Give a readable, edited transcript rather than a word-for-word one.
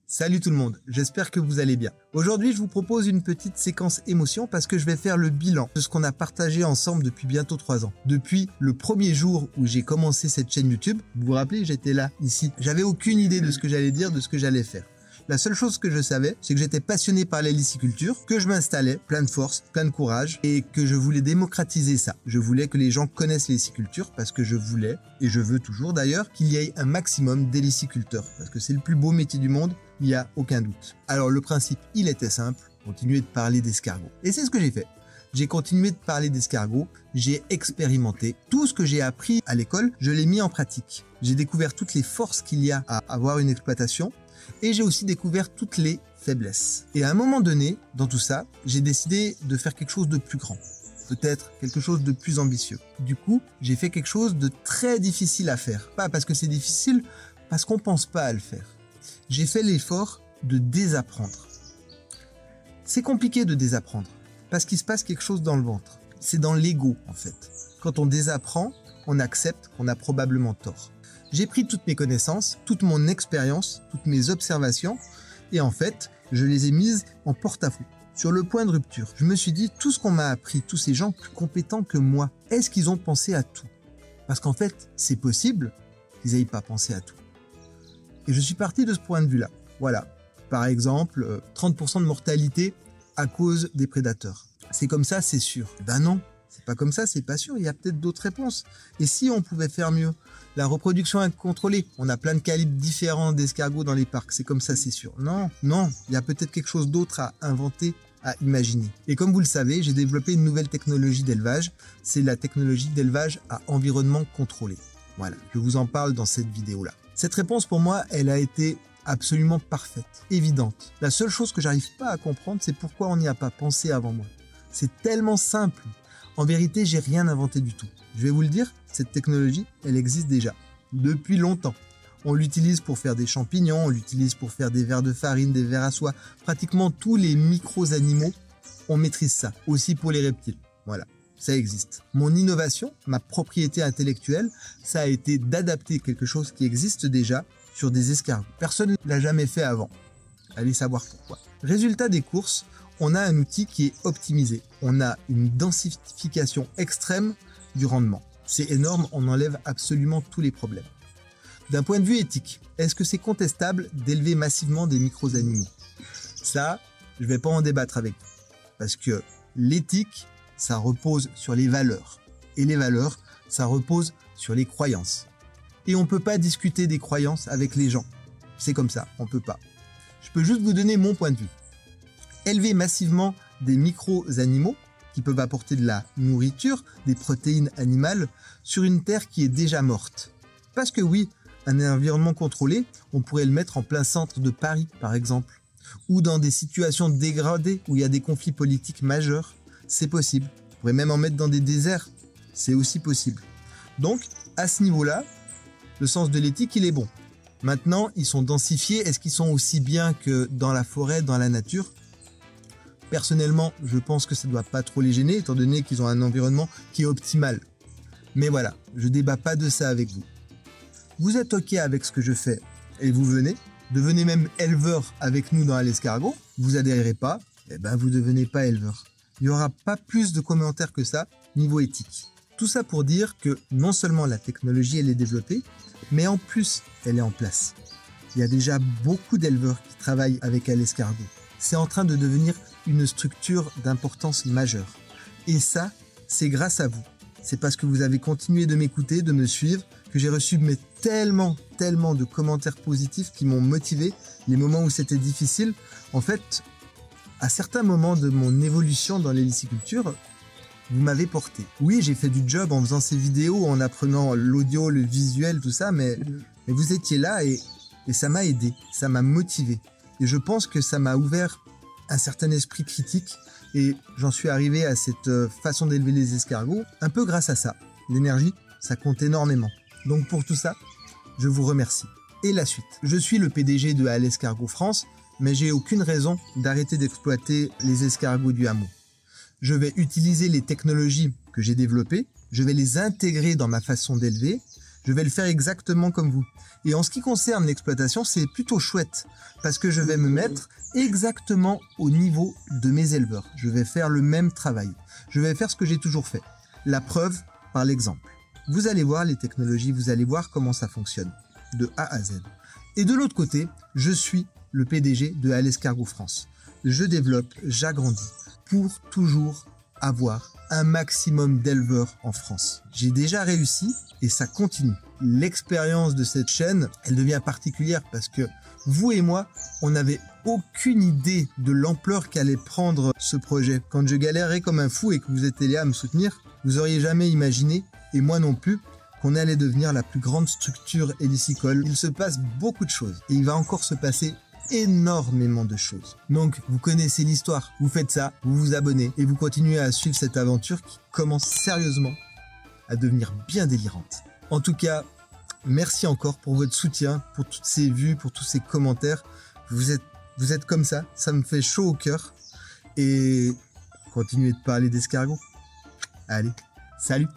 Salut tout le monde, j'espère que vous allez bien. Aujourd'hui, je vous propose une petite séquence émotion parce que je vais faire le bilan de ce qu'on a partagé ensemble depuis bientôt 3 ans. Depuis le premier jour où j'ai commencé cette chaîne YouTube, vous vous rappelez, j'étais là, ici. J'avais aucune idée de ce que j'allais dire, de ce que j'allais faire. La seule chose que je savais, c'est que j'étais passionné par la liciculture, que je m'installais, plein de force, plein de courage, et que je voulais démocratiser ça. Je voulais que les gens connaissent la liciculture parce que je voulais, et je veux toujours d'ailleurs, qu'il y ait un maximum de liciculteurs. Parce que c'est le plus beau métier du monde, il n'y a aucun doute. Alors le principe, il était simple, continuer de parler d'escargots. Et c'est ce que j'ai fait. J'ai continué de parler d'escargots, j'ai expérimenté. Tout ce que j'ai appris à l'école, je l'ai mis en pratique. J'ai découvert toutes les forces qu'il y a à avoir une exploitation, et j'ai aussi découvert toutes les faiblesses. Et à un moment donné, dans tout ça, j'ai décidé de faire quelque chose de plus grand. Peut-être quelque chose de plus ambitieux. Du coup, j'ai fait quelque chose de très difficile à faire. Pas parce que c'est difficile, parce qu'on pense pas à le faire. J'ai fait l'effort de désapprendre. C'est compliqué de désapprendre, parce qu'il se passe quelque chose dans le ventre. C'est dans l'ego, en fait. Quand on désapprend, on accepte qu'on a probablement tort. J'ai pris toutes mes connaissances, toute mon expérience, toutes mes observations, et en fait, je les ai mises en porte-à-faux, sur le point de rupture. Je me suis dit, tout ce qu'on m'a appris, tous ces gens plus compétents que moi, est-ce qu'ils ont pensé à tout? Parce qu'en fait, c'est possible qu'ils n'aient pas pensé à tout. Et je suis parti de ce point de vue-là. Voilà, par exemple, 30% de mortalité à cause des prédateurs. C'est comme ça, c'est sûr. Ben non, c'est pas comme ça, c'est pas sûr, il y a peut-être d'autres réponses. Et si on pouvait faire mieux? La reproduction incontrôlée, on a plein de calibres différents d'escargots dans les parcs, c'est comme ça, c'est sûr. Non, il y a peut-être quelque chose d'autre à inventer, à imaginer. Et comme vous le savez, j'ai développé une nouvelle technologie d'élevage, c'est la technologie d'élevage à environnement contrôlé. Voilà, je vous en parle dans cette vidéo-là. Cette réponse, pour moi, elle a été absolument parfaite, évidente. La seule chose que j'arrive pas à comprendre, c'est pourquoi on n'y a pas pensé avant moi. C'est tellement simple. En vérité, j'ai rien inventé du tout. Je vais vous le dire, cette technologie, elle existe déjà, depuis longtemps. On l'utilise pour faire des champignons, on l'utilise pour faire des vers de farine, des vers à soie. Pratiquement tous les micro-animaux, on maîtrise ça. Aussi pour les reptiles. Voilà, ça existe. Mon innovation, ma propriété intellectuelle, ça a été d'adapter quelque chose qui existe déjà sur des escargots. Personne ne l'a jamais fait avant. Allez savoir pourquoi. Résultat des courses, on a un outil qui est optimisé. On a une densification extrême du rendement. C'est énorme, on enlève absolument tous les problèmes. D'un point de vue éthique, est-ce que c'est contestable d'élever massivement des micro-animaux? Ça, je ne vais pas en débattre avec vous. Parce que l'éthique, ça repose sur les valeurs. Et les valeurs, ça repose sur les croyances. Et on ne peut pas discuter des croyances avec les gens. C'est comme ça, on ne peut pas. Je peux juste vous donner mon point de vue. Élever massivement des micro-animaux qui peuvent apporter de la nourriture, des protéines animales, sur une terre qui est déjà morte. Parce que oui, un environnement contrôlé, on pourrait le mettre en plein centre de Paris, par exemple, ou dans des situations dégradées où il y a des conflits politiques majeurs. C'est possible. On pourrait même en mettre dans des déserts. C'est aussi possible. Donc, à ce niveau-là, le sens de l'éthique, il est bon. Maintenant, ils sont densifiés. Est-ce qu'ils sont aussi bien que dans la forêt, dans la nature ? Personnellement, je pense que ça ne doit pas trop les gêner, étant donné qu'ils ont un environnement qui est optimal. Mais voilà, je débat pas de ça avec vous. Vous êtes OK avec ce que je fais et vous devenez même éleveur avec nous dans l'escargot, vous adhérez pas, eh ben vous devenez pas éleveur. Il n'y aura pas plus de commentaires que ça, niveau éthique. Tout ça pour dire que non seulement la technologie elle est développée, mais en plus elle est en place. Il y a déjà beaucoup d'éleveurs qui travaillent avec l'escargot. C'est en train de devenir une structure d'importance majeure. Et ça, c'est grâce à vous. C'est parce que vous avez continué de m'écouter, de me suivre, que j'ai reçu tellement de commentaires positifs qui m'ont motivé. Les moments où c'était difficile, en fait, à certains moments de mon évolution dans l'héliciculture, vous m'avez porté. Oui, j'ai fait du job en faisant ces vidéos, en apprenant l'audio, le visuel, tout ça, mais vous étiez là et ça m'a aidé, ça m'a motivé. Et je pense que ça m'a ouvert un certain esprit critique et j'en suis arrivé à cette façon d'élever les escargots un peu grâce à ça. L'énergie, ça compte énormément. Donc pour tout ça, je vous remercie. Et la suite. Je suis le PDG de Alescargot France, mais j'ai aucune raison d'arrêter d'exploiter les escargots du hameau. Je vais utiliser les technologies que j'ai développées, je vais les intégrer dans ma façon d'élever, Je vais le faire exactement comme vous. Et en ce qui concerne l'exploitation, c'est plutôt chouette parce que je vais me mettre exactement au niveau de mes éleveurs. Je vais faire le même travail. Je vais faire ce que j'ai toujours fait. La preuve par l'exemple. Vous allez voir les technologies, vous allez voir comment ça fonctionne de A à Z. Et de l'autre côté, je suis le PDG de Alescargot France. Je développe, j'agrandis pour toujours avoir un maximum d'éleveurs en France. J'ai déjà réussi et ça continue. L'expérience de cette chaîne, elle devient particulière parce que vous et moi, on n'avait aucune idée de l'ampleur qu'allait prendre ce projet. Quand je galérais comme un fou et que vous étiez là à me soutenir, vous auriez jamais imaginé, et moi non plus, qu'on allait devenir la plus grande structure hélicicole. Il se passe beaucoup de choses et il va encore se passer énormément de choses. Donc, vous connaissez l'histoire, vous faites ça, vous vous abonnez et vous continuez à suivre cette aventure qui commence sérieusement à devenir bien délirante. En tout cas, merci encore pour votre soutien, pour toutes ces vues, pour tous ces commentaires. Vous êtes comme ça me fait chaud au cœur. Et continuez de parler d'escargots. Allez, salut!